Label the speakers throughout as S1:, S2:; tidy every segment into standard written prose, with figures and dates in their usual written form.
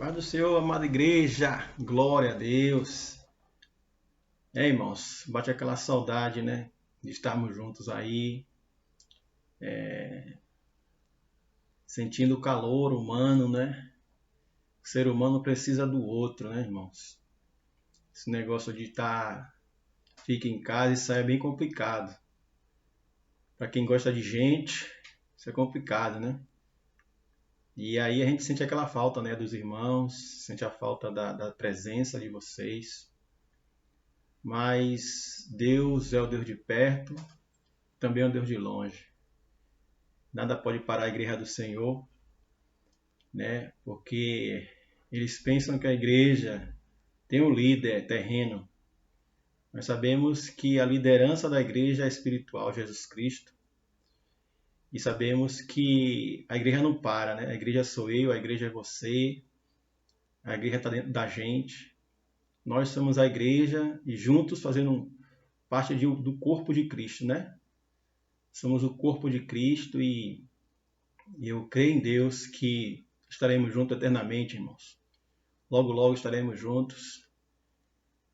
S1: Paz do Senhor, amada igreja, glória a Deus. Irmãos, bate aquela saudade, né? De estarmos juntos aí, sentindo o calor humano, né? O ser humano precisa do outro, né, irmãos? Esse negócio de fica em casa, isso aí é bem complicado. Para quem gosta de gente, isso é complicado, né? E aí a gente sente aquela falta, né, dos irmãos, sente a falta da presença de vocês. Mas Deus é o Deus de perto, também é o Deus de longe. Nada pode parar a igreja do Senhor, né? Porque eles pensam que a igreja tem um líder terreno. Nós sabemos que a liderança da igreja é espiritual, Jesus Cristo. E sabemos que a igreja não para, né? A igreja sou eu, a igreja é você, a igreja está dentro da gente. Nós somos a igreja e juntos fazendo parte do corpo de Cristo, né? Somos o corpo de Cristo e eu creio em Deus que estaremos juntos eternamente, irmãos. Logo, logo estaremos juntos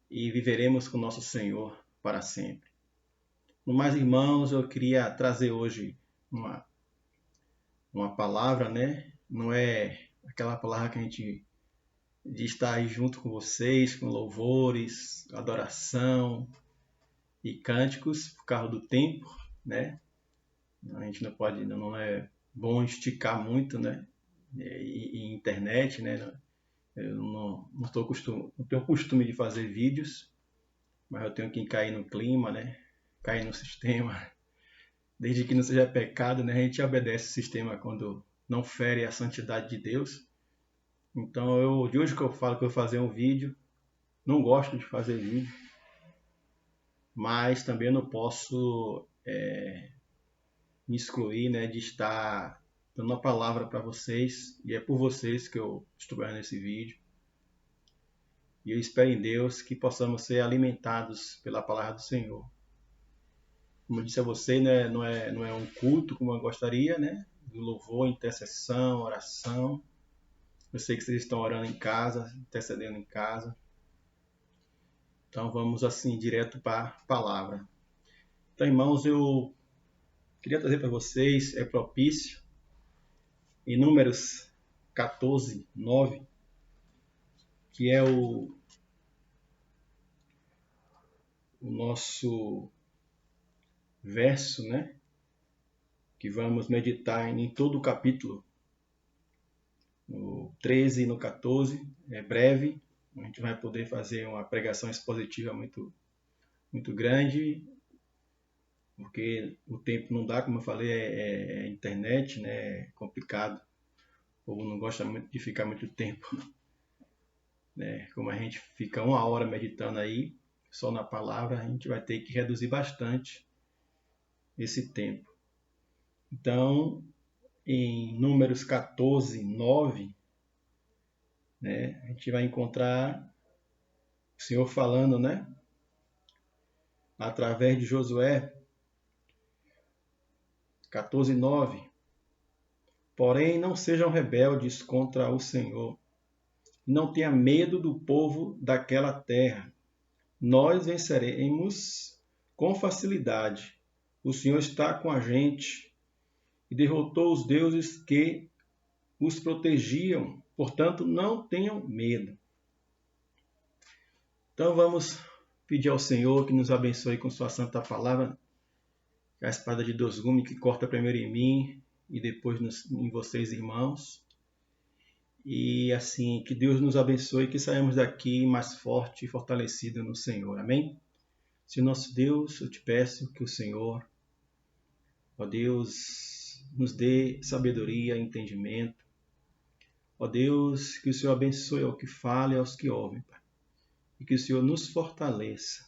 S1: e viveremos com nosso Senhor para sempre. No mais, irmãos, eu queria trazer hoje uma palavra, né? Não é aquela palavra que a gente de estar aí junto com vocês, com louvores, adoração e cânticos por causa do tempo, né? A gente não é bom esticar muito, né? E internet, né? Eu não tenho costume de fazer vídeos, mas eu tenho que cair no clima, né? Cair no sistema. Desde que não seja pecado, né? A gente obedece o sistema quando não fere a santidade de Deus. Então, de hoje que eu falo que eu vou fazer um vídeo, não gosto de fazer vídeo, mas também não posso me excluir, né? De estar dando uma palavra para vocês, e é por vocês que eu estou gravando esse vídeo. E eu espero em Deus que possamos ser alimentados pela palavra do Senhor. Como eu disse a você, né, não é um culto como eu gostaria, né? Do louvor, intercessão, oração. Eu sei que vocês estão orando em casa, intercedendo em casa. Então vamos assim, direto para a palavra. Então, irmãos, eu queria trazer para vocês, é propício, em Números 14, 9, que é o nosso verso, né? Que vamos meditar em todo o capítulo, no 13 e no 14, é breve, a gente vai poder fazer uma pregação expositiva muito, muito grande, porque o tempo não dá, como eu falei, é internet, né? É complicado, o povo não gosta muito de ficar muito tempo, né? Como a gente fica 1 hora meditando aí, só na palavra, a gente vai ter que reduzir bastante esse tempo. Então, em Números 14, 9, né, a gente vai encontrar o Senhor falando, né, através de Josué, 14, 9. Porém, não sejam rebeldes contra o Senhor. Não tenha medo do povo daquela terra. Nós venceremos com facilidade. O Senhor está com a gente e derrotou os deuses que os protegiam. Portanto, não tenham medo. Então vamos pedir ao Senhor que nos abençoe com sua santa palavra, a espada de 2 gumes que corta primeiro em mim e depois em vocês, irmãos. E assim, que Deus nos abençoe e que saímos daqui mais forte e fortalecido no Senhor. Amém? Senhor nosso Deus, eu te peço que o Senhor, ó Deus, nos dê sabedoria e entendimento. Ó Deus, que o Senhor abençoe ao que fala e aos que ouvem, Pai. E que o Senhor nos fortaleça.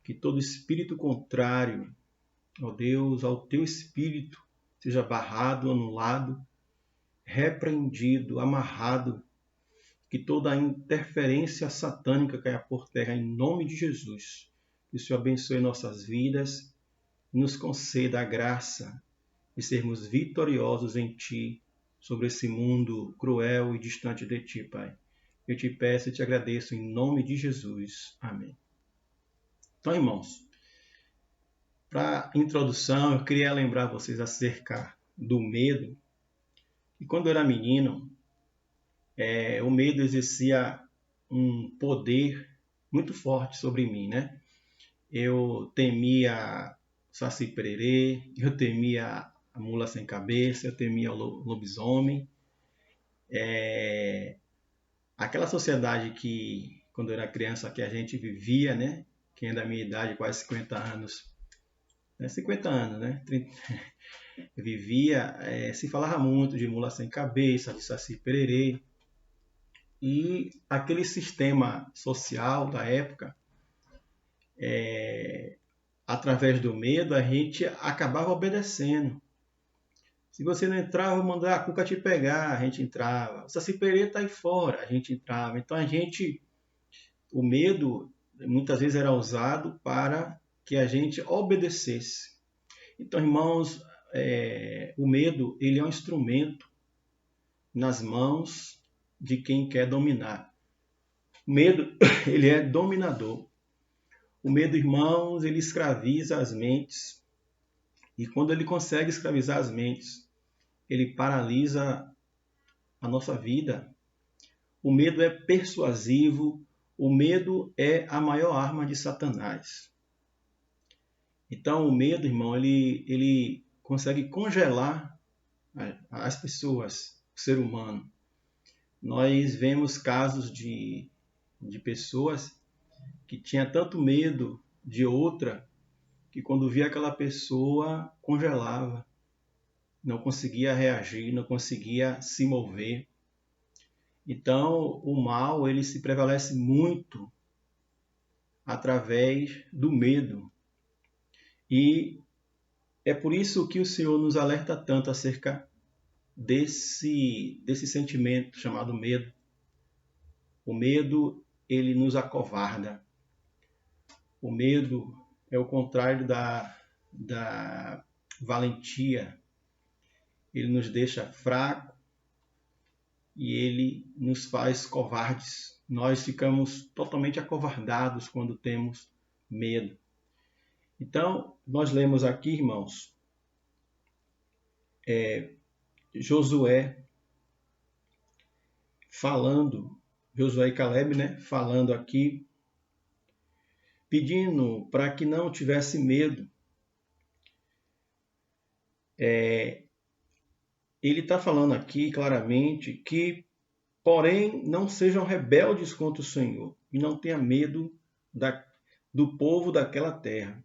S1: Que todo espírito contrário, ó Deus, ao teu espírito, seja barrado, anulado, repreendido, amarrado. Que toda a interferência satânica caia por terra em nome de Jesus. Que o Senhor abençoe nossas vidas e nos conceda a graça de sermos vitoriosos em Ti, sobre esse mundo cruel e distante de Ti, Pai. Eu te peço e te agradeço em nome de Jesus. Amém. Então, irmãos, para introdução, eu queria lembrar vocês acerca do medo. E quando eu era menino, o medo exercia um poder muito forte sobre mim, né? Eu temia Saci Pererê, eu temia a mula sem cabeça, eu temia o lobisomem. Aquela sociedade que, quando eu era criança, que a gente vivia, né? Quem é da minha idade, quase 50 anos, 50 anos, né? 30, vivia, se falava muito de mula sem cabeça, de Saci Pererê. E aquele sistema social da época, através do medo, a gente acabava obedecendo. Se você não entrava, eu mandava a Cuca te pegar, a gente entrava. O Saci Pererê está aí fora, a gente entrava. Então o medo muitas vezes era usado para que a gente obedecesse. Então, irmãos, o medo ele é um instrumento nas mãos de quem quer dominar. O medo ele é dominador. O medo, irmãos, ele escraviza as mentes. E quando ele consegue escravizar as mentes, ele paralisa a nossa vida. O medo é persuasivo. O medo é a maior arma de Satanás. Então, o medo, irmão, ele consegue congelar as pessoas, o ser humano. Nós vemos casos de pessoas que tinham tanto medo de outra que quando via aquela pessoa congelava, não conseguia reagir, não conseguia se mover. Então, o mal ele se prevalece muito através do medo. E é por isso que o Senhor nos alerta tanto acerca desse sentimento chamado medo. O medo, ele nos acovarda. O medo é o contrário da valentia. Ele nos deixa fracos e ele nos faz covardes. Nós ficamos totalmente acovardados quando temos medo. Então, nós lemos aqui, irmãos, Josué falando, Josué e Caleb, né, falando aqui, pedindo para que não tivesse medo. Ele está falando aqui claramente que, porém, não sejam rebeldes contra o Senhor e não tenha medo do povo daquela terra.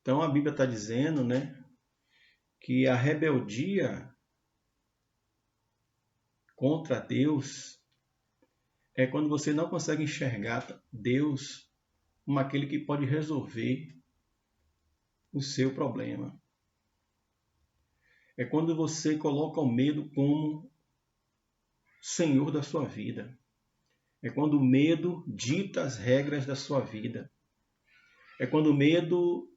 S1: Então a Bíblia está dizendo, né, que a rebeldia contra Deus é quando você não consegue enxergar Deus como aquele que pode resolver o seu problema. É quando você coloca o medo como Senhor da sua vida. É quando o medo dita as regras da sua vida. É quando o medo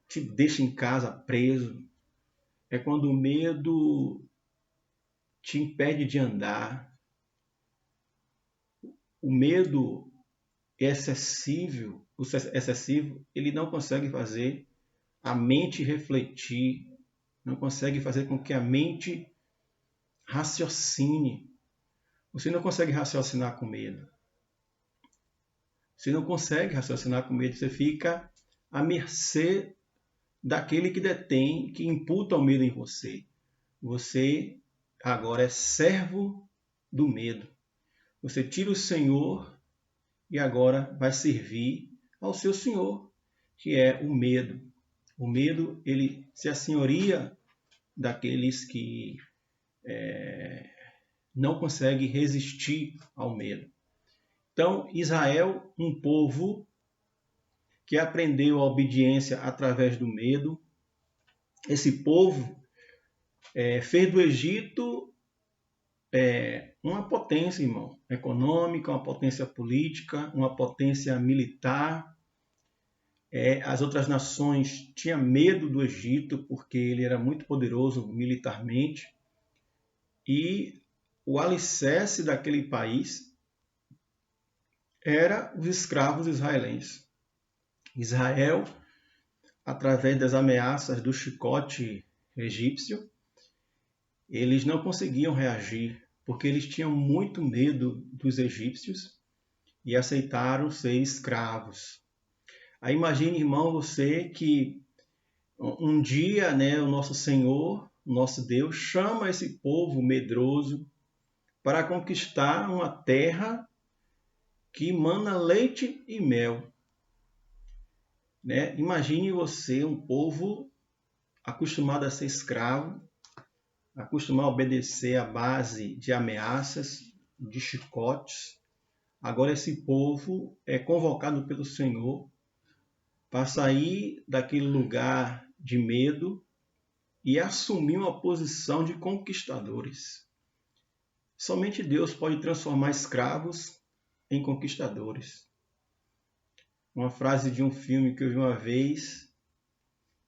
S1: te deixa em casa preso. É quando o medo te impede de andar. O medo excessivo, ele não consegue fazer a mente refletir, não consegue fazer com que a mente raciocine. Você não consegue raciocinar com medo. Você não consegue raciocinar com medo, você fica à mercê daquele que detém, que imputa o medo em você. Você agora é servo do medo. Você tira o Senhor e agora vai servir ao seu Senhor, que é o medo. O medo, ele se assenhoria daqueles que não conseguem resistir ao medo. Então, Israel, um povo que aprendeu a obediência através do medo. Esse povo fez do Egito uma potência, irmão, econômica, uma potência política, uma potência militar. As outras nações tinham medo do Egito porque ele era muito poderoso militarmente. E o alicerce daquele país era os escravos israelenses. Israel, através das ameaças do chicote egípcio, eles não conseguiam reagir, porque eles tinham muito medo dos egípcios e aceitaram ser escravos. Aí imagine, irmão, você que um dia, né, o nosso Senhor, nosso Deus, chama esse povo medroso para conquistar uma terra que mana leite e mel. Né? Imagine você, um povo acostumado a ser escravo, acostumado a obedecer à base de ameaças, de chicotes. Agora esse povo é convocado pelo Senhor para sair daquele lugar de medo e assumir uma posição de conquistadores. Somente Deus pode transformar escravos em conquistadores. Uma frase de um filme que eu vi uma vez,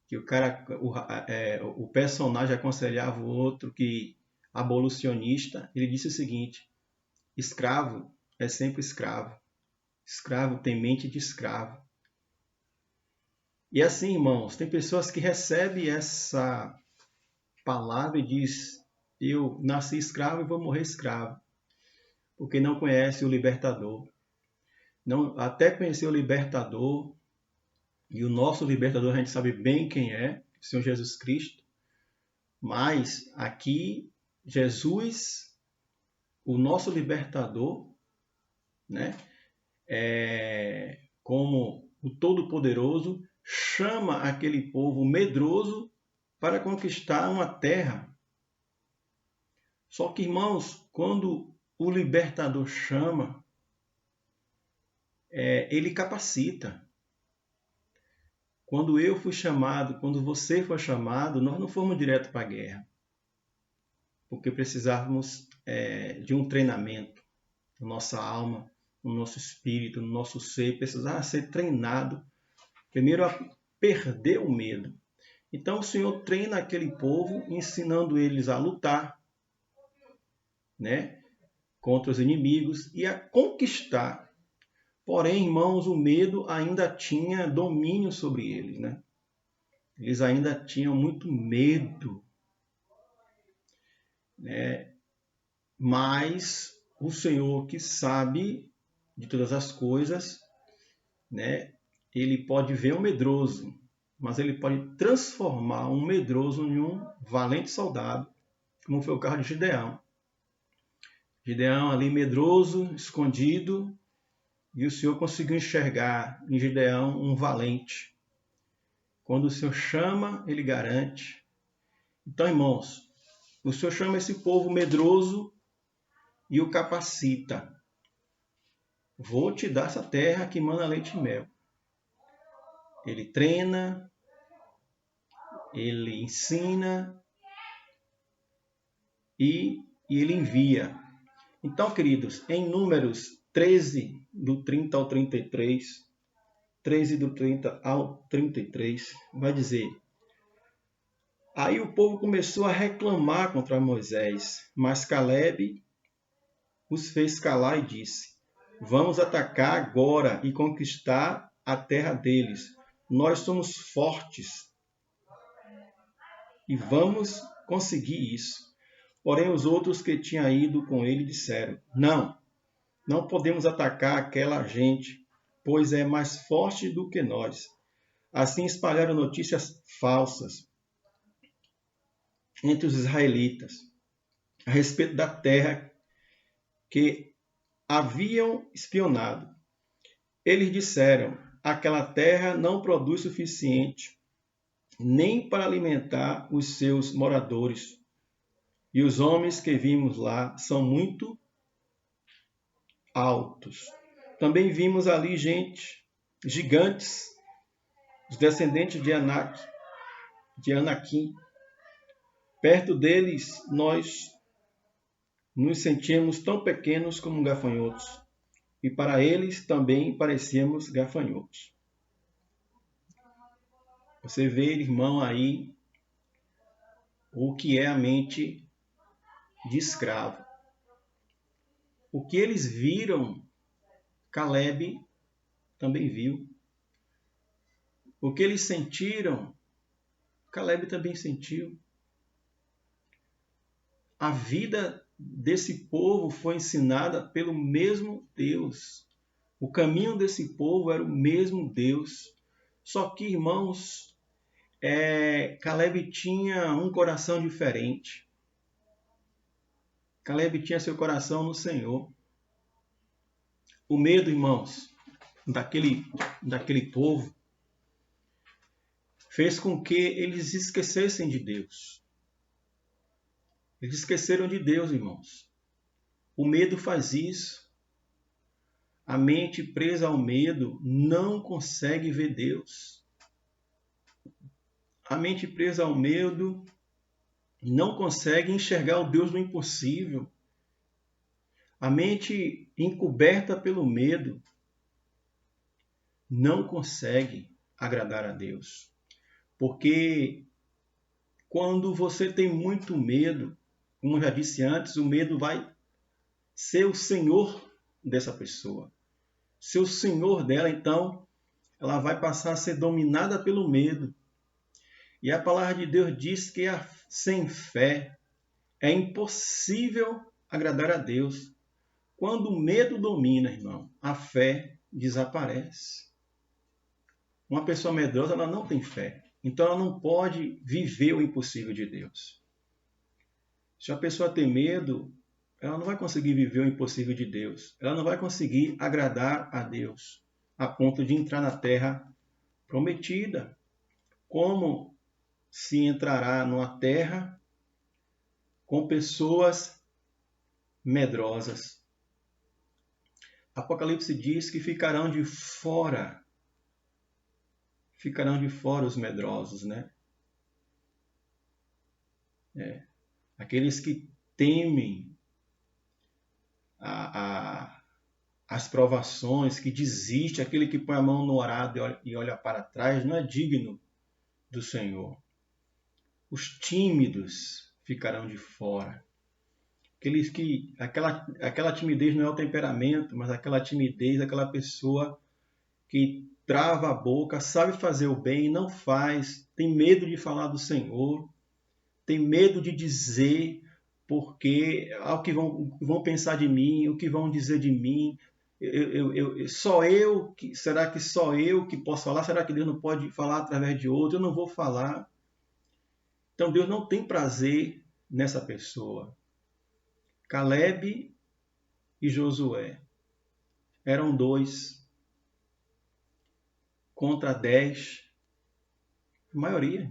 S1: que o personagem aconselhava o outro que abolicionista, ele disse o seguinte: escravo é sempre escravo. Escravo tem mente de escravo. E assim, irmãos, tem pessoas que recebem essa palavra e diz: eu nasci escravo e vou morrer escravo, porque não conhece o libertador. Não, até conhecer o libertador, e o nosso libertador a gente sabe bem quem é, o Senhor Jesus Cristo, mas aqui Jesus, o nosso libertador, né, como o Todo-Poderoso, chama aquele povo medroso para conquistar uma terra. Só que, irmãos, quando o libertador chama, ele capacita. Quando eu fui chamado, quando você foi chamado, nós não fomos direto para a guerra, porque precisávamos de um treinamento. Na nossa alma, no nosso espírito, no nosso ser, precisava ser treinado primeiro a perder o medo. Então o Senhor treina aquele povo, ensinando eles a lutar, né, contra os inimigos e a conquistar. Porém, irmãos, o medo ainda tinha domínio sobre eles, né? Eles ainda tinham muito medo, né? Mas o Senhor, que sabe de todas as coisas, né? Ele pode ver um medroso, mas ele pode transformar um medroso em um valente soldado, como foi o caso de Gideão. Gideão ali medroso, escondido, e o Senhor conseguiu enxergar em Gideão um valente. Quando o Senhor chama, ele garante. Então, irmãos, o Senhor chama esse povo medroso e o capacita. Vou te dar essa terra que mana leite e mel. Ele treina, ele ensina e ele envia. Então, queridos, em Números 13, do 30 ao 33, 13 do 30 ao 33, vai dizer: aí o povo começou a reclamar contra Moisés, mas Caleb os fez calar e disse: vamos atacar agora e conquistar a terra deles. Nós somos fortes e vamos conseguir isso. Porém, os outros que tinham ido com ele disseram: não podemos atacar aquela gente, pois é mais forte do que nós. Assim espalharam notícias falsas entre os israelitas a respeito da terra que haviam espionado. Eles disseram: aquela terra não produz suficiente nem para alimentar os seus moradores. E os homens que vimos lá são muito altos. Também vimos ali gigantes, os descendentes de Anaquim. Perto deles, nós nos sentíamos tão pequenos como gafanhotos. E para eles também parecíamos gafanhotos. Você vê, irmão, aí o que é a mente de escravo. O que eles viram, Caleb também viu. O que eles sentiram, Caleb também sentiu. A vida desse povo foi ensinada pelo mesmo Deus. O caminho desse povo era o mesmo Deus. Só que, irmãos, Caleb tinha um coração diferente. Caleb tinha seu coração no Senhor. O medo, irmãos, daquele povo fez com que eles esquecessem de Deus. Eles esqueceram de Deus, irmãos. O medo faz isso. A mente presa ao medo não consegue ver Deus. A mente presa ao medo não consegue enxergar o Deus do impossível. A mente encoberta pelo medo não consegue agradar a Deus. Porque quando você tem muito medo, como eu já disse antes, o medo vai ser o senhor dessa pessoa. Ser o senhor dela, então, ela vai passar a ser dominada pelo medo. E a palavra de Deus diz que sem fé é impossível agradar a Deus. Quando o medo domina, irmão, a fé desaparece. Uma pessoa medrosa, ela não tem fé. Então, ela não pode viver o impossível de Deus. Se a pessoa tem medo, ela não vai conseguir viver o impossível de Deus. Ela não vai conseguir agradar a Deus, a ponto de entrar na terra prometida. Como se entrará numa terra com pessoas medrosas? Apocalipse diz que ficarão de fora os medrosos, né? Aqueles que temem as provações, que desiste, aquele que põe a mão no arado e olha para trás, não é digno do Senhor. Os tímidos ficarão de fora. Aqueles que aquela timidez não é o temperamento, mas aquela timidez, aquela pessoa que trava a boca, sabe fazer o bem e não faz, tem medo de falar do Senhor, tem medo de dizer, porque o que vão pensar de mim, o que vão dizer de mim, será que só eu que posso falar? Será que Deus não pode falar através de outro? Eu não vou falar. Então Deus não tem prazer nessa pessoa. Caleb e Josué eram 2 contra 10, a maioria.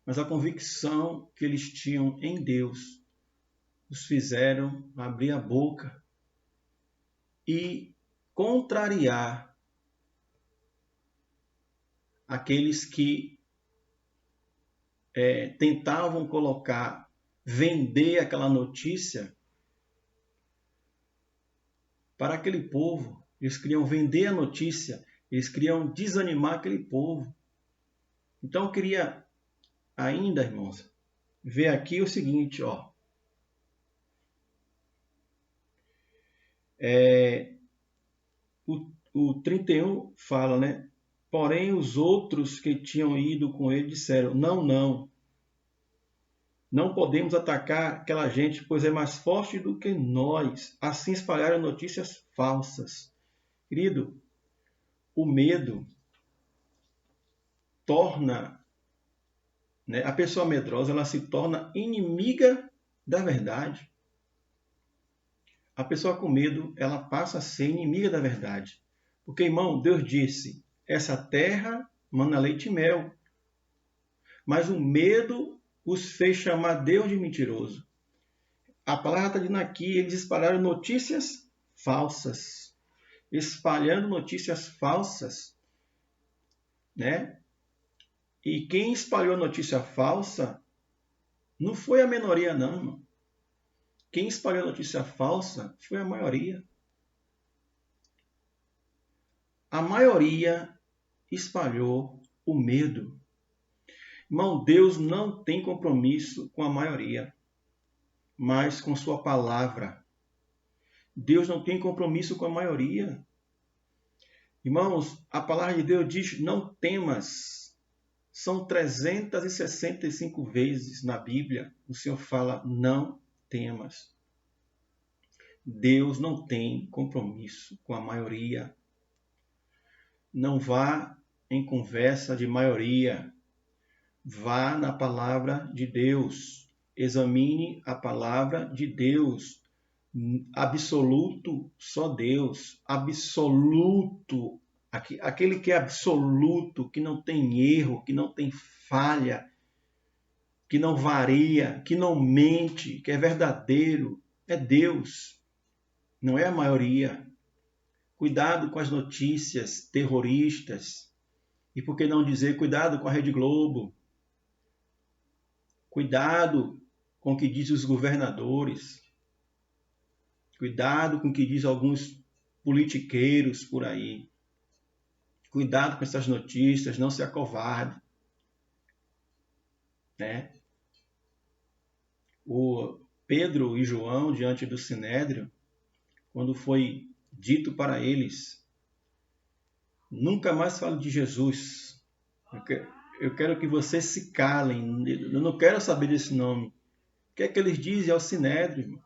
S1: Mas a convicção que eles tinham em Deus os fizeram abrir a boca e contrariar aqueles que tentavam vender aquela notícia para aquele povo. Eles queriam vender a notícia, eles queriam desanimar aquele povo. Então eu queria ainda, irmãos, ver aqui o seguinte, ó. O 31 fala, né? Porém, os outros que tinham ido com ele disseram, não podemos atacar aquela gente, pois é mais forte do que nós. Assim espalharam notícias falsas. Querido, o medo torna, né, a pessoa medrosa, ela se torna inimiga da verdade. A pessoa com medo, ela passa a ser inimiga da verdade. Porque, irmão, Deus disse, essa terra mana leite e mel. Mas o medo os fez chamar Deus de mentiroso. A palavra está dizendo aqui, eles espalharam notícias falsas. Espalhando notícias falsas, né? E quem espalhou notícia falsa não foi a minoria, não, irmão. Quem espalhou notícia falsa foi a maioria. A maioria espalhou o medo. Irmão, Deus não tem compromisso com a maioria. mas com sua palavra. Deus não tem compromisso com a maioria. Irmãos, a palavra de Deus diz: não temas. São 365 vezes na Bíblia o Senhor fala: não temas. Deus não tem compromisso com a maioria. Não vá em conversa de maioria. Vá na palavra de Deus. Examine a palavra de Deus. Absoluto, só Deus. Absoluto. Aquele que é absoluto, que não tem erro, que não tem falha, que não varia, que não mente, que é verdadeiro, é Deus. Não é a maioria. Cuidado com as notícias terroristas. E por que não dizer cuidado com a Rede Globo? Cuidado com o que dizem os governadores. Cuidado com o que dizem alguns politiqueiros por aí. Cuidado com essas notícias, não se acovarde. Né? O Pedro e João, diante do Sinédrio, quando foi dito para eles: nunca mais fale de Jesus. Eu quero que vocês se calem. Eu não quero saber desse nome. O que é que eles dizem ao Sinédrio?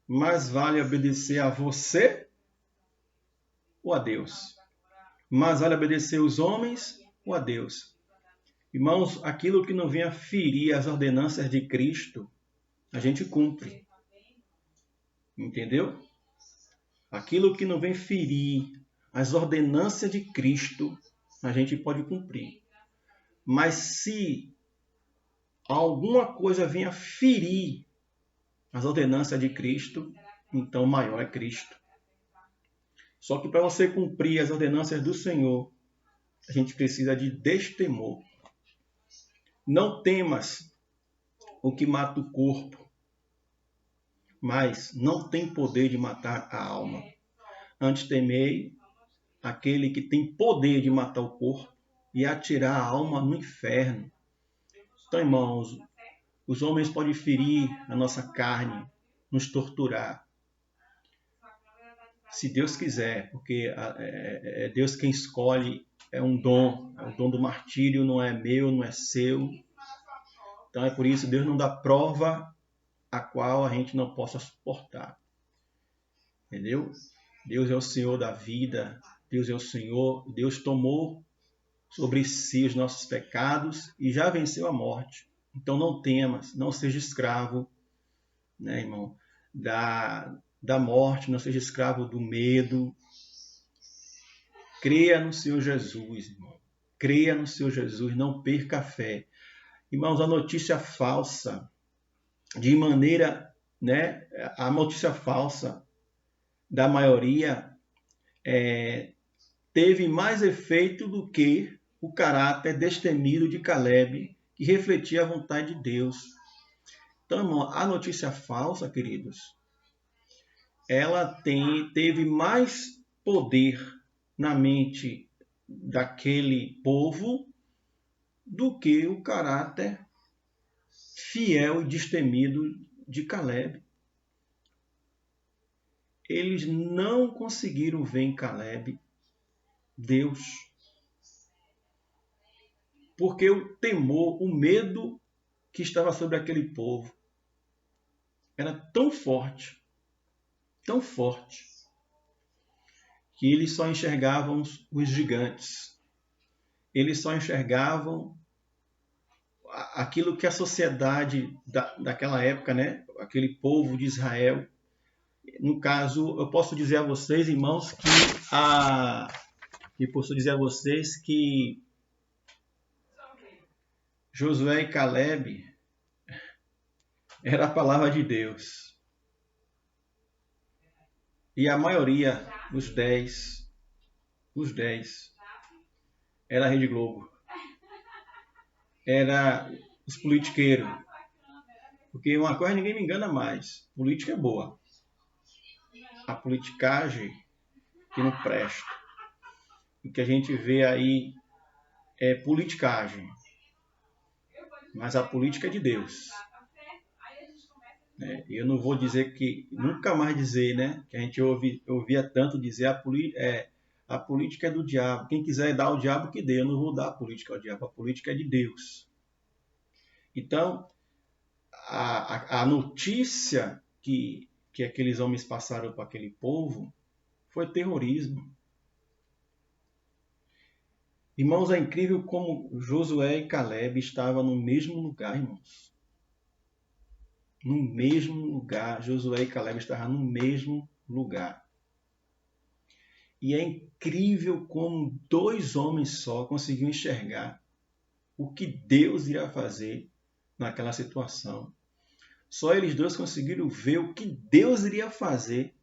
S1: Mais vale obedecer a você ou a Deus? Mais vale obedecer os homens ou a Deus? Irmãos, aquilo que não venha ferir as ordenanças de Cristo, a gente cumpre. Entendeu? Aquilo que não vem ferir as ordenanças de Cristo, a gente pode cumprir. Mas se alguma coisa venha ferir as ordenanças de Cristo, então maior é Cristo. Só que para você cumprir as ordenanças do Senhor, a gente precisa de destemor. Não temas o que mata o corpo, mas não tem poder de matar a alma. Antes temei aquele que tem poder de matar o corpo e atirar a alma no inferno. Então, irmãos, os homens podem ferir a nossa carne, nos torturar. Se Deus quiser, porque é Deus quem escolhe, é um dom. O dom do martírio não é meu, não é seu. Então é por isso que Deus não dá prova a qual a gente não possa suportar. Entendeu? Deus é o Senhor da vida, Deus é o Senhor, Deus tomou sobre si os nossos pecados e já venceu a morte. Então não temas, não seja escravo, né, irmão, da morte, não seja escravo do medo. Creia no Senhor Jesus, irmão. Creia no Senhor Jesus, não perca a fé. Irmãos, a notícia falsa, de maneira, né, a notícia falsa da maioria teve mais efeito do que o caráter destemido de Caleb, que refletia a vontade de Deus. Então, irmão, a notícia falsa, queridos, ela teve mais poder na mente daquele povo do que o caráter fiel e destemido de Caleb. Eles não conseguiram ver em Caleb Deus. Porque o temor, o medo que estava sobre aquele povo era tão forte, que eles só enxergavam os gigantes. Eles só enxergavam aquilo que a sociedade daquela época, né? Aquele povo de Israel. No caso, eu posso dizer a vocês, irmãos, que Josué e Caleb era a palavra de Deus. E a maioria, os 10, era a Rede Globo. Era os politiqueiros. Porque uma coisa ninguém me engana mais. Política é boa. A politicagem que não presta. O que a gente vê aí é politicagem. Mas a política é de Deus. né? Eu não vou dizer que, nunca mais dizer, né? Que a gente ouvia tanto dizer a política é do diabo. Quem quiser dar ao diabo, que dê. Eu não vou dar a política ao diabo. A política é de Deus. Então, a notícia que aqueles homens passaram para aquele povo foi terrorismo. Irmãos, é incrível como Josué e Caleb estavam no mesmo lugar, irmãos. No mesmo lugar. Josué e Caleb estavam no mesmo lugar. E é incrível como dois homens só conseguiam enxergar o que Deus iria fazer naquela situação. Só eles dois conseguiram ver o que Deus iria fazer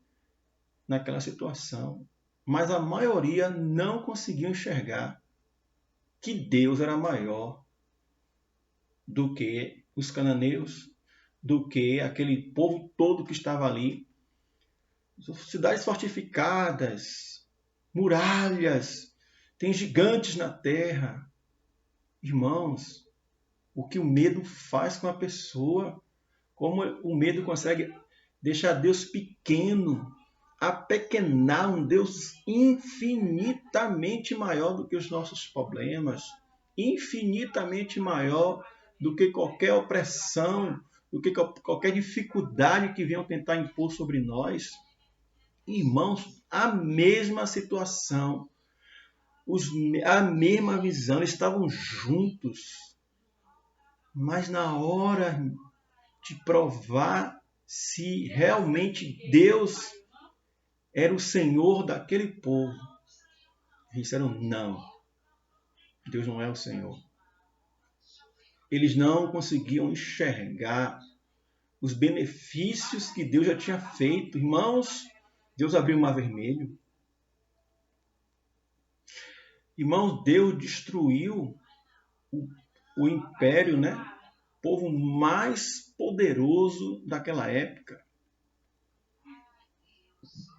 S1: naquela situação. Mas a maioria não conseguiu enxergar que Deus era maior do que os cananeus, do que aquele povo todo que estava ali. Cidades fortificadas, muralhas, tem gigantes na terra. Irmãos, o que o medo faz com a pessoa, como o medo consegue deixar Deus pequeno, apequenar um Deus infinitamente maior do que os nossos problemas, infinitamente maior do que qualquer opressão, do que qualquer dificuldade que venham tentar impor sobre nós. Irmãos, a mesma situação, a mesma visão, eles estavam juntos, mas na hora de provar se realmente Deus era o Senhor daquele povo, eles disseram não, Deus não é o Senhor. Eles não conseguiam enxergar os benefícios que Deus já tinha feito. Irmãos, Deus abriu o mar vermelho. Irmãos, Deus destruiu o império, né? O povo mais poderoso daquela época.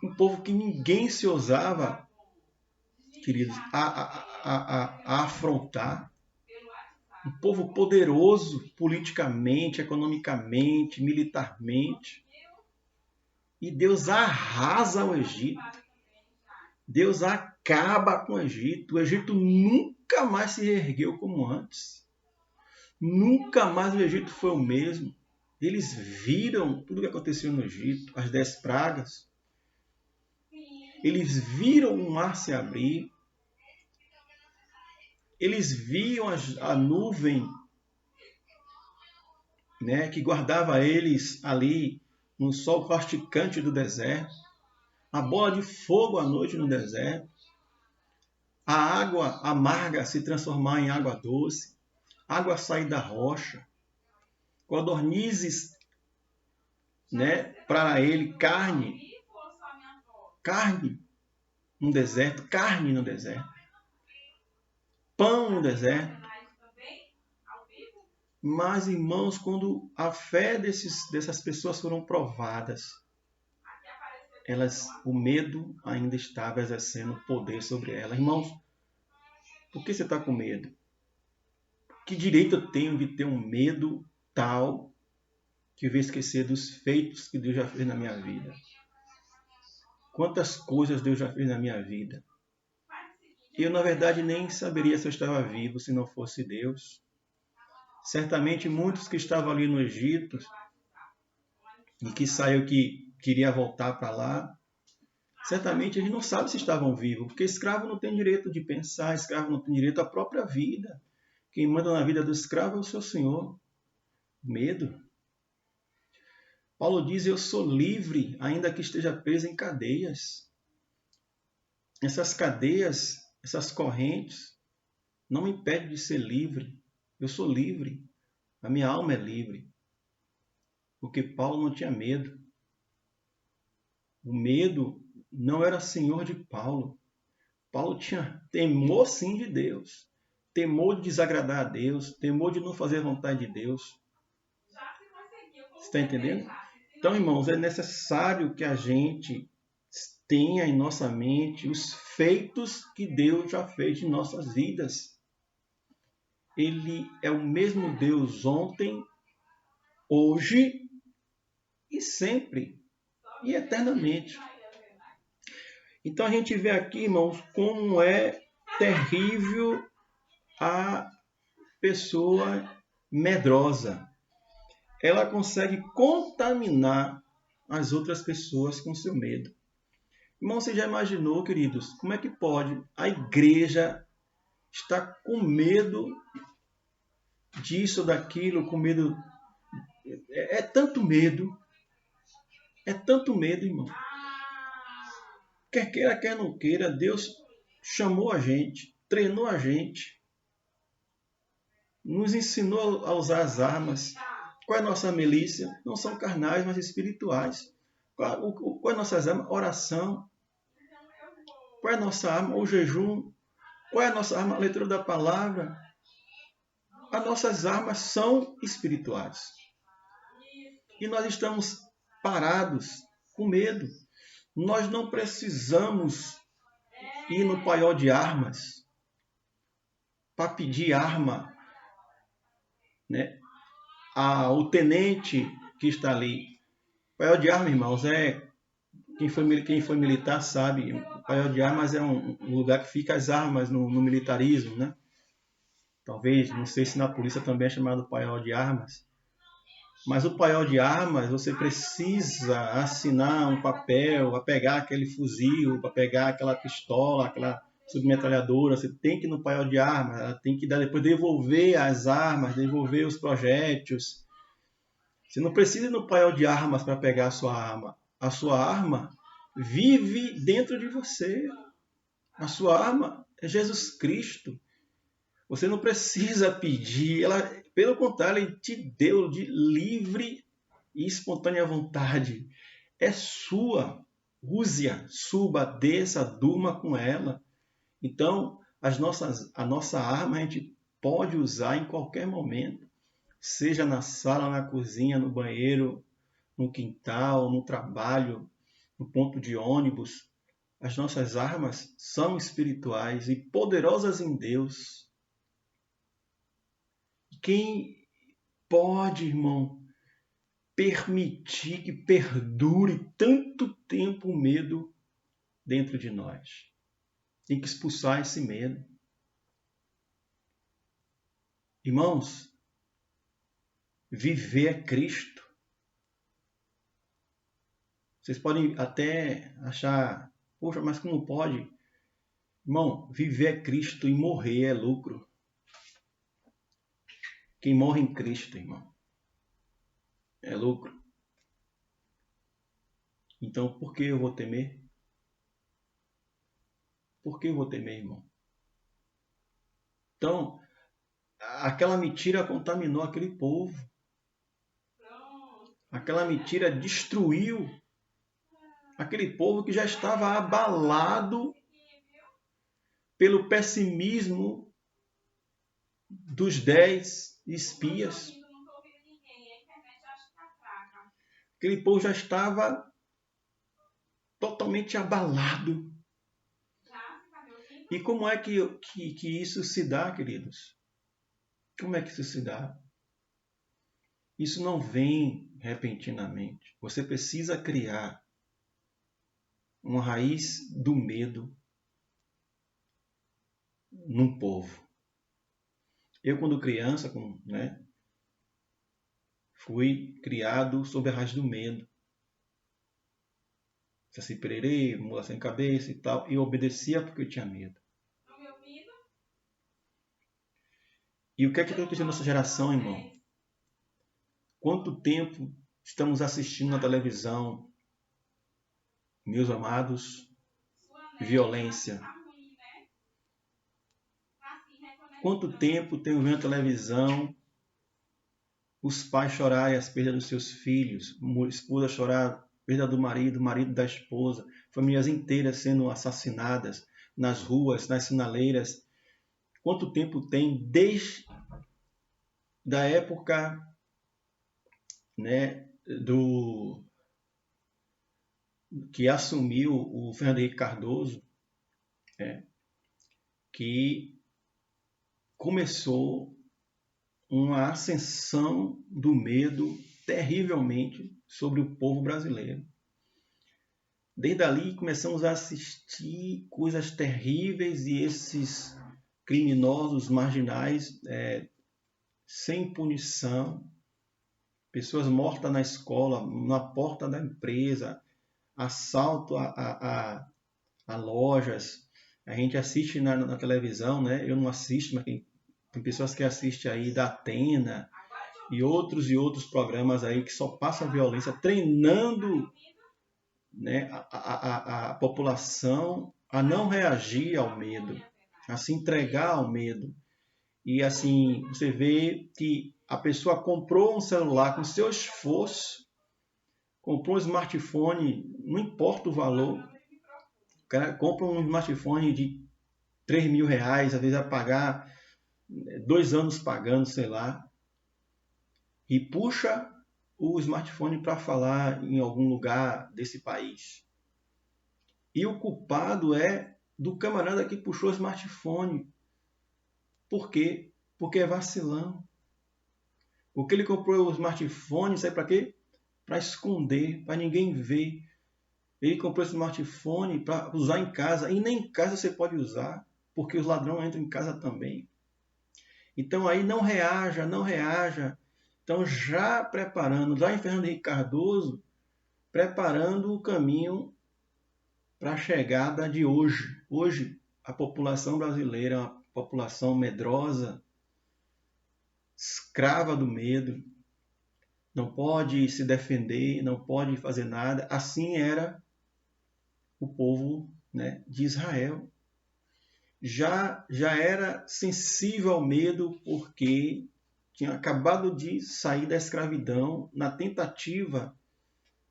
S1: Um povo que ninguém se ousava, queridos, a afrontar. Um povo poderoso politicamente, economicamente, militarmente. E Deus arrasa o Egito. Deus acaba com o Egito. O Egito nunca mais se reergueu como antes. Nunca mais o Egito foi o mesmo. Eles viram tudo o que aconteceu no Egito, as 10 pragas. Eles viram o mar se abrir. Eles viam a nuvem, né, que guardava eles ali no sol casticante do deserto. A bola de fogo à noite no deserto. A água amarga se transformar em água doce. Água sair da rocha. Codornizes, né, para ele, carne no deserto, carne no deserto, pão no deserto. Mas, irmãos, quando a fé dessas pessoas foram provadas, o medo ainda estava exercendo poder sobre elas. Irmãos, por que você está com medo? Que direito eu tenho de ter um medo tal que eu vou esquecer dos feitos que Deus já fez na minha vida? Quantas coisas Deus já fez na minha vida? Eu, na verdade, nem saberia se eu estava vivo se não fosse Deus. Certamente, muitos que estavam ali no Egito e que saiu que queria voltar para lá, certamente eles não sabem se estavam vivos, porque escravo não tem direito de pensar, escravo não tem direito à própria vida. Quem manda na vida do escravo é o seu Senhor. Medo. Paulo diz, eu sou livre, ainda que esteja preso em cadeias. Essas cadeias, essas correntes, não me impedem de ser livre. Eu sou livre. A minha alma é livre. Porque Paulo não tinha medo. O medo não era senhor de Paulo. Paulo tinha temor sim de Deus. Temor de desagradar a Deus. Temor de não fazer a vontade de Deus. Você está entendendo? Então, irmãos, é necessário que a gente tenha em nossa mente os feitos que Deus já fez em nossas vidas. Ele é o mesmo Deus ontem, hoje e sempre e eternamente. Então a gente vê aqui, irmãos, como é terrível a pessoa medrosa. Ela consegue contaminar as outras pessoas com seu medo. Irmão, você já imaginou, queridos, como é que pode a igreja estar com medo disso, daquilo, com medo? É tanto medo, irmão. Quer queira, quer não queira, Deus chamou a gente, treinou a gente, nos ensinou a usar as armas. Qual é a nossa milícia? Não são carnais, mas espirituais. Qual é a nossa arma? Oração. Qual é a nossa arma? O jejum. Qual é a nossa arma? A leitura da palavra. As nossas armas são espirituais. E nós estamos parados, com medo. Nós não precisamos ir no paiol de armas para pedir arma, né? O tenente que está ali. O paiol de armas, irmãos, quem foi militar sabe. O paiol de armas é um lugar que fica as armas no militarismo, né? Talvez, não sei se na polícia também é chamado paiol de armas. Mas o paiol de armas, você precisa assinar um papel para pegar aquele fuzil, para pegar aquela pistola, aquela submetralhadora. Você tem que ir no paiol de armas, ela tem que depois devolver as armas, devolver os projéteis. Você não precisa ir no paiol de armas para pegar a sua arma. A sua arma vive dentro de você. A sua arma é Jesus Cristo. Você não precisa pedir. Pelo contrário, Ele te deu de livre e espontânea vontade. É sua. Use-a, suba, desça, durma com ela. Então, a nossa arma a gente pode usar em qualquer momento. Seja na sala, na cozinha, no banheiro, no quintal, no trabalho, no ponto de ônibus. As nossas armas são espirituais e poderosas em Deus. Quem pode, irmão, permitir que perdure tanto tempo o medo dentro de nós? Tem que expulsar esse medo. Irmãos, viver é Cristo. Vocês podem até achar, poxa, mas como pode? Irmão, viver é Cristo e morrer é lucro. Quem morre em Cristo, irmão, é lucro. Então, por que eu vou temer? Por que eu vou temer, irmão? Então, aquela mentira contaminou aquele povo. Aquela mentira destruiu aquele povo que já estava abalado pelo pessimismo dos 10 espias. Aquele povo já estava totalmente abalado. E como é que isso se dá, queridos? Como é que isso se dá? Isso não vem repentinamente. Você precisa criar uma raiz do medo num povo. Eu, quando criança, fui criado sob a raiz do medo. Saci pererê, mula sem cabeça e tal. E eu obedecia porque eu tinha medo. E o que é que está acontecendo nessa geração, irmão? Quanto tempo estamos assistindo na televisão, meus amados, violência? Quanto tempo tenho vendo na televisão os pais chorarem as perdas dos seus filhos, a esposa chorar a perda do marido, o marido da esposa, famílias inteiras sendo assassinadas nas ruas, nas sinaleiras? Quanto tempo tem desde da época, né, que assumiu o Fernando Henrique Cardoso, que começou uma ascensão do medo terrivelmente sobre o povo brasileiro. Desde ali começamos a assistir coisas terríveis e esses criminosos marginais sem punição, pessoas mortas na escola, na porta da empresa, assalto a lojas. A gente assiste na televisão, né? Eu não assisto, mas tem pessoas que assistem aí da Atena e outros programas aí que só passam violência, treinando, né, a população a não reagir ao medo, a se entregar ao medo. E assim, você vê que a pessoa comprou um celular com seu esforço, comprou um smartphone, não importa o valor, o cara compra um smartphone de 3 mil reais, às vezes vai pagar 2 anos pagando, sei lá, e puxa o smartphone para falar em algum lugar desse país. E o culpado é do camarada que puxou o smartphone. Por quê? Porque é vacilão. Porque ele comprou o smartphone, sabe para quê? Para esconder, para ninguém ver. Ele comprou esse smartphone para usar em casa. E nem em casa você pode usar, porque os ladrões entram em casa também. Então aí não reaja, não reaja. Então já preparando, já em Fernando Henrique Cardoso, preparando o caminho para a chegada de hoje. Hoje a população brasileira é uma população medrosa, escrava do medo, não pode se defender, não pode fazer nada. Assim era o povo, né, de Israel. Já era sensível ao medo porque tinha acabado de sair da escravidão na tentativa,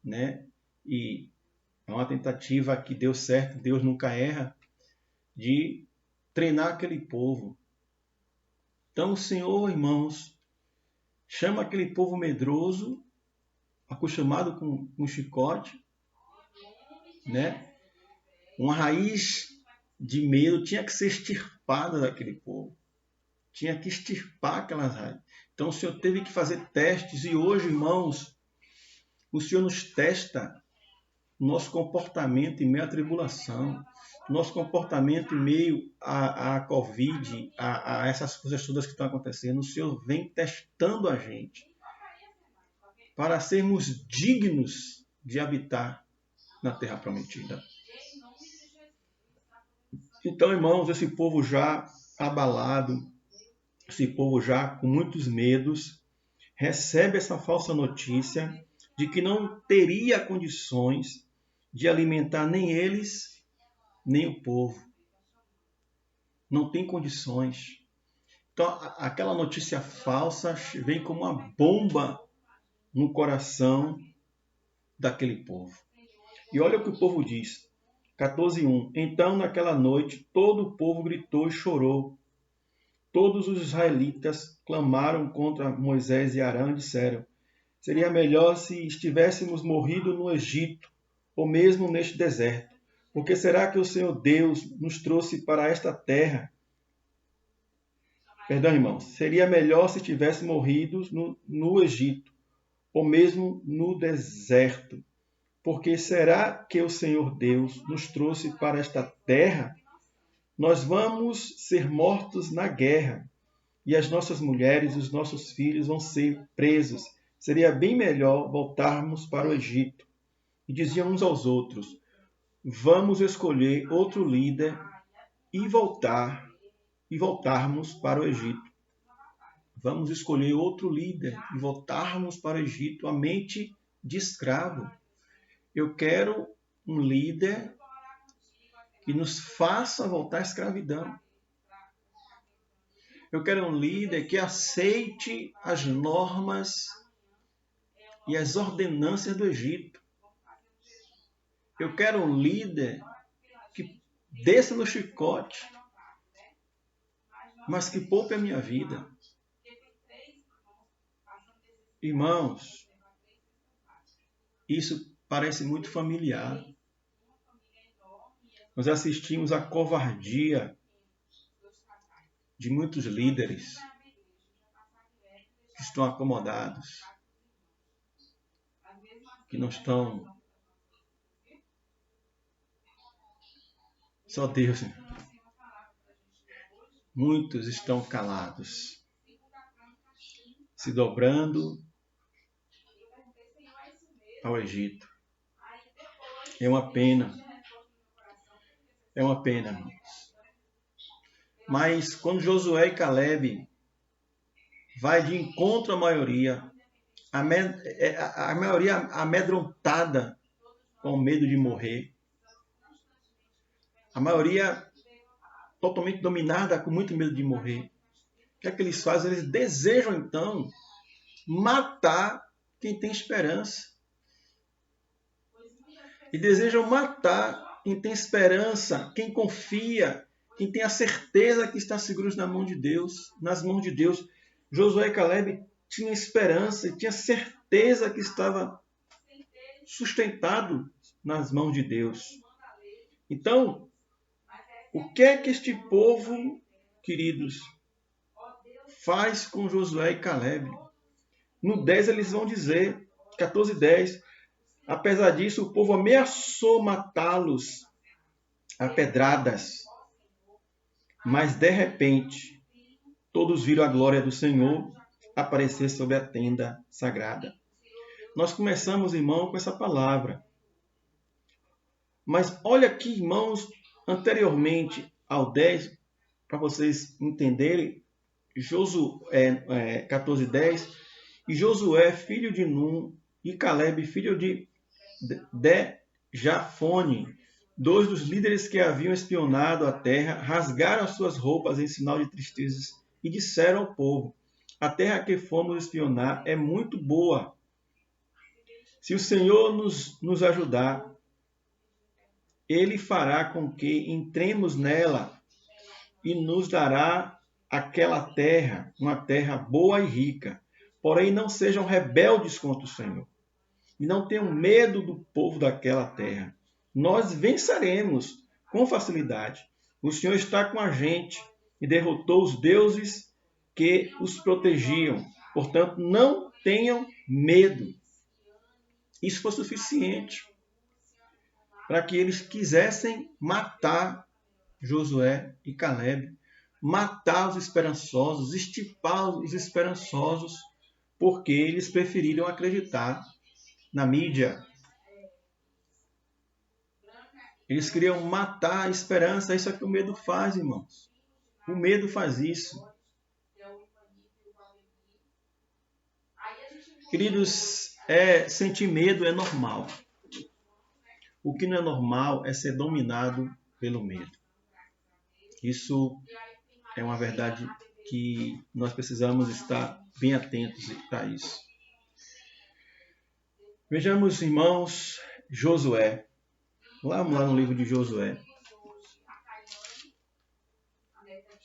S1: né, e é uma tentativa que deu certo, Deus nunca erra, de treinar aquele povo. Então o Senhor, irmãos, chama aquele povo medroso, acostumado com um chicote, né? Uma raiz de medo tinha que ser extirpada daquele povo. Tinha que extirpar aquelas raízes. Então o Senhor teve que fazer testes e hoje, irmãos, o Senhor nos testa nosso comportamento em meio à tribulação, nosso comportamento em meio à Covid, a essas coisas todas que estão acontecendo. O Senhor vem testando a gente para sermos dignos de habitar na terra prometida. Então, irmãos, esse povo já abalado, esse povo já com muitos medos, recebe essa falsa notícia de que não teria condições de alimentar nem eles, nem o povo. Não tem condições. Então, aquela notícia falsa vem como uma bomba no coração daquele povo. E olha o que o povo diz. 14:1. Então, naquela noite, todo o povo gritou e chorou. Todos os israelitas clamaram contra Moisés e Arão e disseram: seria melhor se estivéssemos morrido no Egito, ou mesmo neste deserto. Porque será que o Senhor Deus nos trouxe para esta terra? Perdão, irmãos. Seria melhor se tivéssemos morrido no Egito, ou mesmo no deserto. Porque será que o Senhor Deus nos trouxe para esta terra? Nós vamos ser mortos na guerra, e as nossas mulheres e os nossos filhos vão ser presos. Seria bem melhor voltarmos para o Egito. E diziam uns aos outros: vamos escolher outro líder e voltarmos para o Egito. Vamos escolher outro líder e voltarmos para o Egito, a mente de escravo. Eu quero um líder que nos faça voltar à escravidão. Eu quero um líder que aceite as normas e as ordenâncias do Egito. Eu quero um líder que desça no chicote, mas que poupe a minha vida. Irmãos, isso parece muito familiar. Nós assistimos à covardia de muitos líderes que estão acomodados. que não estão... Só Deus. Muitos estão calados, se dobrando ao Egito. É uma pena. É uma pena, irmãos. Mas quando Josué e Caleb vai de encontro à maioria, a maioria amedrontada com medo de morrer, a maioria totalmente dominada com muito medo de morrer, o que é que eles fazem? Eles desejam, então, matar quem tem esperança. E desejam matar quem tem esperança, quem confia, quem tem a certeza que está seguros nas mãos de Deus. Josué e Caleb tinham esperança e tinham certeza que estava sustentado nas mãos de Deus. Então, o que é que este povo, queridos, faz com Josué e Caleb? No 10 eles vão dizer, 14:10, apesar disso, o povo ameaçou matá-los a pedradas. Mas, de repente, todos viram a glória do Senhor aparecer sobre a tenda sagrada. Nós começamos, irmão, com essa palavra. Mas olha aqui, irmãos, anteriormente ao 10, para vocês entenderem, 14:10, e Josué, filho de Num, e Caleb, filho de Jafone, 2 dos líderes que haviam espionado a terra, rasgaram as suas roupas em sinal de tristezas e disseram ao povo: a terra que fomos espionar é muito boa. Se o Senhor nos ajudar, Ele fará com que entremos nela e nos dará aquela terra, uma terra boa e rica. Porém, não sejam rebeldes contra o Senhor e não tenham medo do povo daquela terra. Nós venceremos com facilidade. O Senhor está com a gente e derrotou os deuses que os protegiam. Portanto, não tenham medo. Isso foi suficiente para que eles quisessem matar Josué e Caleb, matar os esperançosos, estipar os esperançosos, porque eles preferiram acreditar na mídia. Eles queriam matar a esperança. Isso é o que o medo faz, irmãos. O medo faz isso. Queridos, sentir medo é normal. O que não é normal é ser dominado pelo medo. Isso é uma verdade que nós precisamos estar bem atentos para isso. Vejamos, irmãos, Josué. Vamos lá no livro de Josué.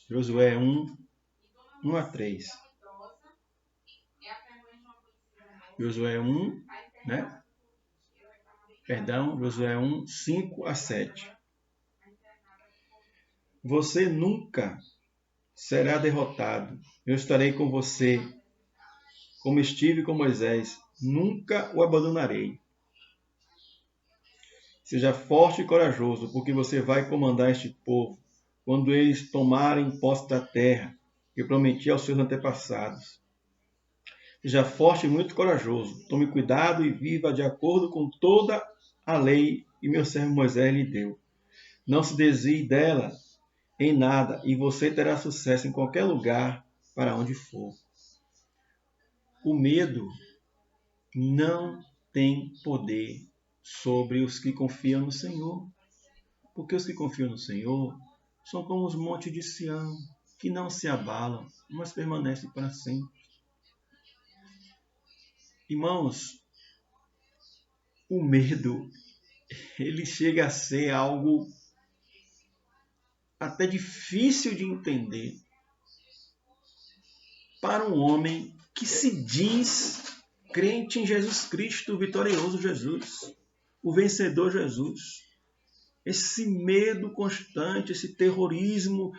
S1: Josué 1:3. Josué 1, né? Perdão, Josué 1:5-7. Você nunca será derrotado. Eu estarei com você, como estive com Moisés. Nunca o abandonarei. Seja forte e corajoso, porque você vai comandar este povo quando eles tomarem posse da terra que eu prometi aos seus antepassados. Seja forte e muito corajoso. Tome cuidado e viva de acordo com toda a lei que meu servo Moisés lhe deu. Não se desvie dela em nada e você terá sucesso em qualquer lugar para onde for. O medo não tem poder sobre os que confiam no Senhor. Porque os que confiam no Senhor são como os montes de Sião, que não se abalam, mas permanecem para sempre. Irmãos, o medo, ele chega a ser algo até difícil de entender para um homem que se diz crente em Jesus Cristo, o vitorioso Jesus, o vencedor Jesus. Esse medo constante, esse terrorismo.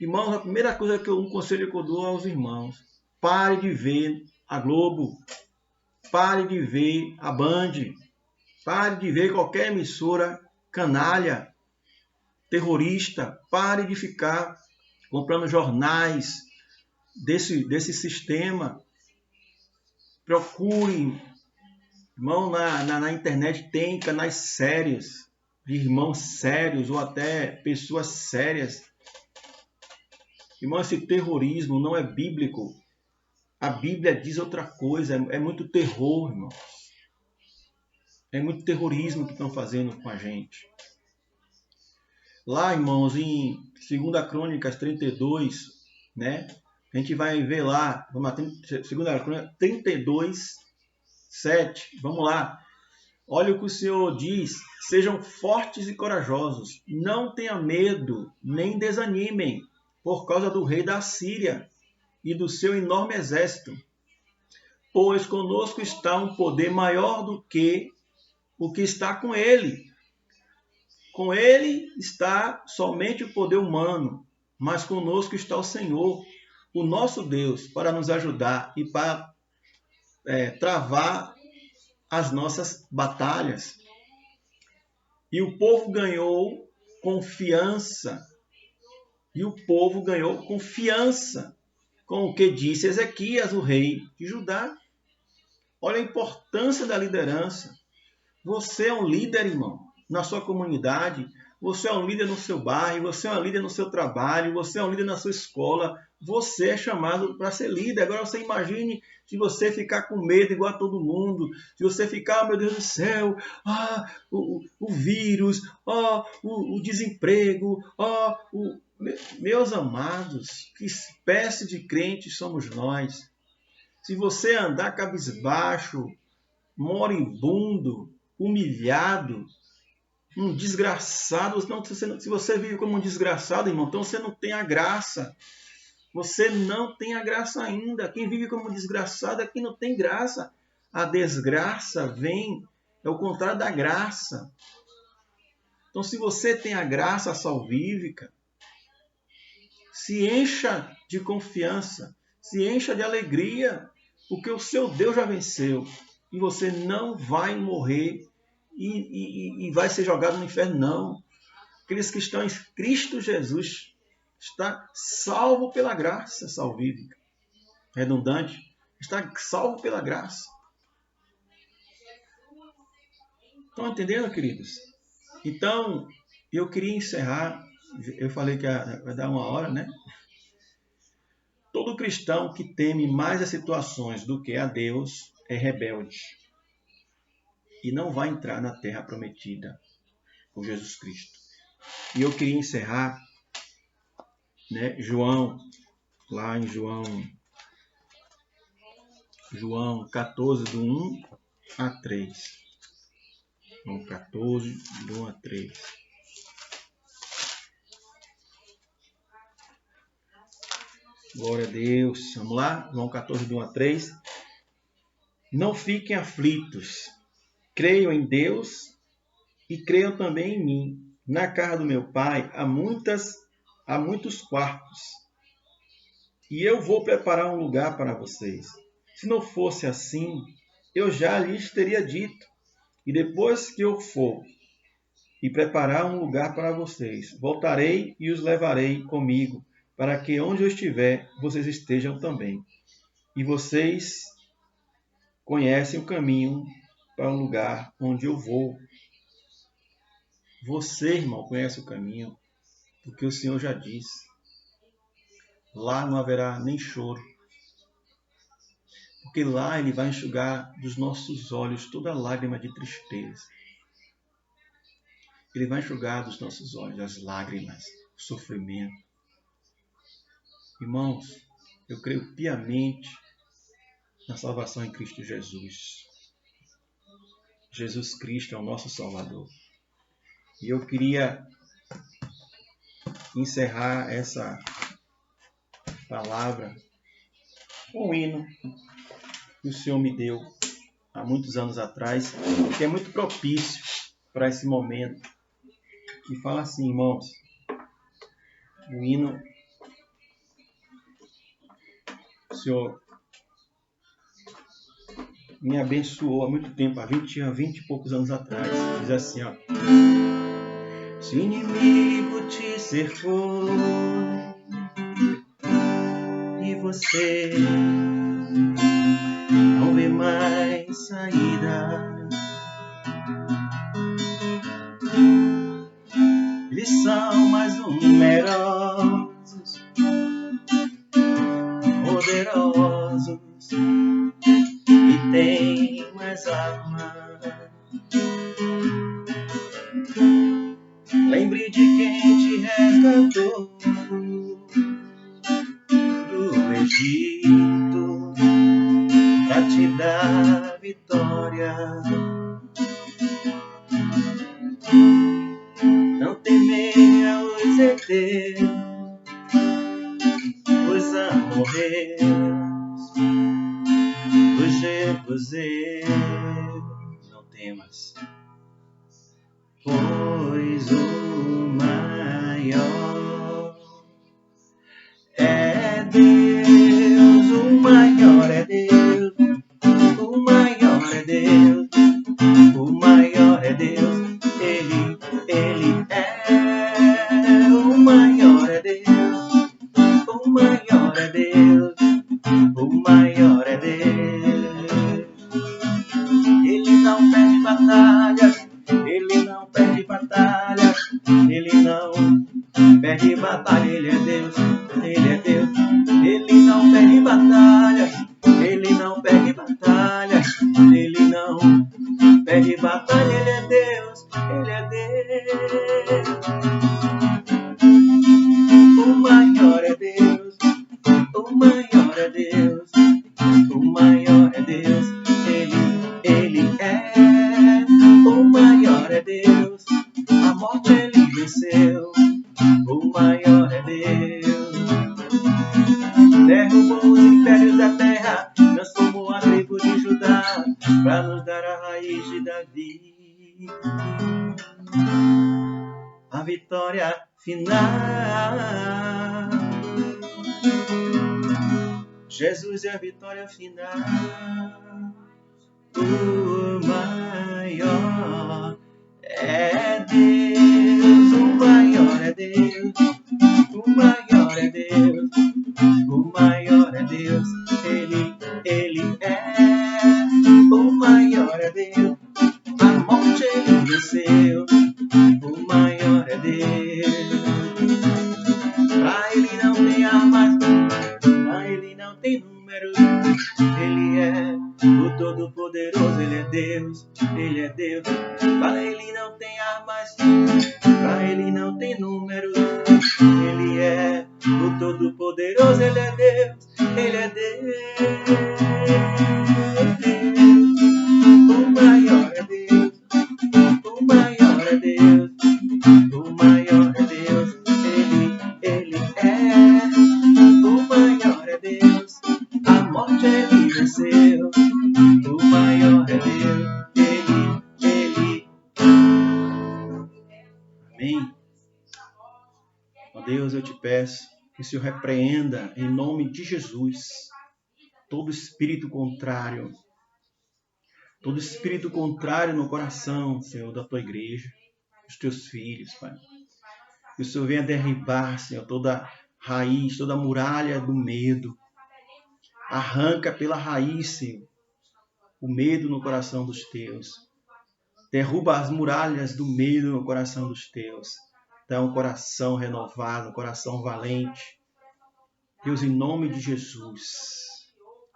S1: Irmãos, a primeira coisa um conselho que eu dou aos irmãos: pare de ver a Globo, pare de ver a Band, Pare de ver qualquer emissora canalha, terrorista. Pare de ficar comprando jornais desse sistema. Procure, irmão, na internet tem canais sérios, de irmãos sérios ou até pessoas sérias. Irmão, esse terrorismo não é bíblico. A Bíblia diz outra coisa. É muito terror, irmão. É muito terrorismo que estão fazendo com a gente. Lá, irmãos, em 2 Crônicas 32, né? A gente vai ver lá, vamos lá, 2 Crônicas 32, 7. Vamos lá. Olha o que o Senhor diz. Sejam fortes e corajosos. Não tenham medo, nem desanimem, por causa do rei da Síria e do seu enorme exército. Pois conosco está um poder maior do que o que está com ele. Com ele está somente o poder humano, mas conosco está o Senhor, o nosso Deus, para nos ajudar e para travar as nossas batalhas. E o povo ganhou confiança. E o povo ganhou confiança com o que disse Ezequias, o rei de Judá. Olha a importância da liderança. Você é um líder, irmão, na sua comunidade. Você é um líder no seu bairro. Você é um líder no seu trabalho. Você é um líder na sua escola. Você é chamado para ser líder. Agora você imagine se você ficar com medo igual a todo mundo. Se você ficar, meu Deus do céu, o vírus, o desemprego, meus amados, que espécie de crentes somos nós? Se você andar cabisbaixo, moribundo, humilhado, um desgraçado, se você vive como um desgraçado, irmão, então você não tem a graça. Você não tem a graça ainda. Quem vive como um desgraçado é quem não tem graça. A desgraça vem, é o contrário da graça. Então, se você tem a graça salvífica, se encha de confiança, se encha de alegria, porque o seu Deus já venceu. E você não vai morrer e vai ser jogado no inferno, não. Aqueles que estão em Cristo Jesus está salvo pela graça salvífica. Redundante. Está salvo pela graça. Estão entendendo, queridos? Então, eu queria encerrar. Eu falei que vai dar 1 hora, né? Todo cristão que teme mais as situações do que a Deus é rebelde e não vai entrar na terra prometida por Jesus Cristo. E eu queria encerrar, né, lá em João 14, do 1 a 3. João 14, do 1 a 3. Glória a Deus. Vamos lá? João 14, do 1 a 3. Não fiquem aflitos. Creiam em Deus e creiam também em mim. Na casa do meu Pai há muitos quartos. E eu vou preparar um lugar para vocês. Se não fosse assim, eu já lhes teria dito. E depois que eu for e preparar um lugar para vocês, voltarei e os levarei comigo, para que onde eu estiver, vocês estejam também. E vocês conhecem o caminho para o lugar onde eu vou. Você, irmão, conhece o caminho, porque o Senhor já disse. Lá não haverá nem choro, porque lá Ele vai enxugar dos nossos olhos toda lágrima de tristeza. Ele vai enxugar dos nossos olhos as lágrimas, o sofrimento. Irmãos, eu creio piamente na salvação em Cristo Jesus. Jesus Cristo é o nosso Salvador. E eu queria encerrar essa palavra com um hino que o Senhor me deu há muitos anos atrás, que é muito propício para esse momento. Que fala assim, irmãos, o hino, o Senhor me abençoou há muito tempo, há 20 e poucos anos atrás. Diz assim, ó: se o inimigo te cercou e você não vê mais saída, eles são mais numerosos, poderosos e têm mais armas. Lembre de quem te resgatou do Egito pra te dar vitória. Não temerá os heteus, os amorreus, os jebuseus. Não temas, pois o maior é Deus, o maior é Deus, o maior é Deus, o maior é Deus, Ele é o maior é Deus, o maior é Deus, o maior é Deus. Ele não perde batalhas, Ele não perde batalhas, Ele não perde batalha, Ele é Deus, Ele é Deus. Ele não perde batalhas, Ele não perde batalhas, Ele não perde batalha, Ele é Deus, Ele é Deus. O maior é Deus, o maior é Deus, o maior é Deus, Ele é o maior é Deus, a morte Ele venceu, o maior é Deus. Derrubou os impérios da terra, transformou a tribo de Judá, para nos dar a raiz de Davi. A vitória final. Jesus é a vitória final. O maior é Deus, o maior é Deus, o maior é Deus, o maior é Deus, Ele é o maior é Deus, a morte Ele venceu, o maior é Deus. Pra Ele não tem armas, pra Ele não tem números, Ele é o Todo-Poderoso, Ele é Deus, Ele é Deus. Pra Ele não tem armas, pra Ele não tem números, Ele é o Todo-Poderoso, Ele é Deus, Ele é Deus. O maior é Deus, o maior é Deus, o maior é Deus, Ele é o maior é Deus, a morte Ele venceu, o maior é Deus, Ele. Amém. Ó Deus, eu te peço que o Senhor repreenda em nome de Jesus todo espírito contrário no coração, Senhor, da tua igreja, dos teus filhos, Pai. Que o Senhor venha derribar, Senhor, toda raiz, toda muralha do medo. Arranca pela raiz, Senhor, o medo no coração dos teus. Derruba as muralhas do medo no coração dos teus. Dá um coração renovado, um coração valente. Deus, em nome de Jesus,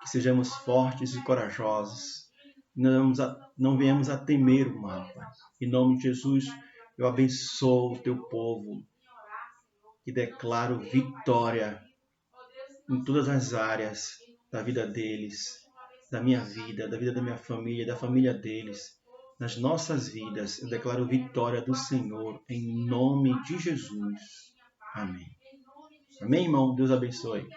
S1: que sejamos fortes e corajosos. Não venhamos a temer o mal, Pai. Em nome de Jesus, eu abençoo o teu povo e declaro vitória em todas as áreas da vida deles, da minha vida, da vida da minha família, da família deles. Nas nossas vidas, eu declaro vitória do Senhor, em nome de Jesus. Amém. Amém, irmão? Deus abençoe.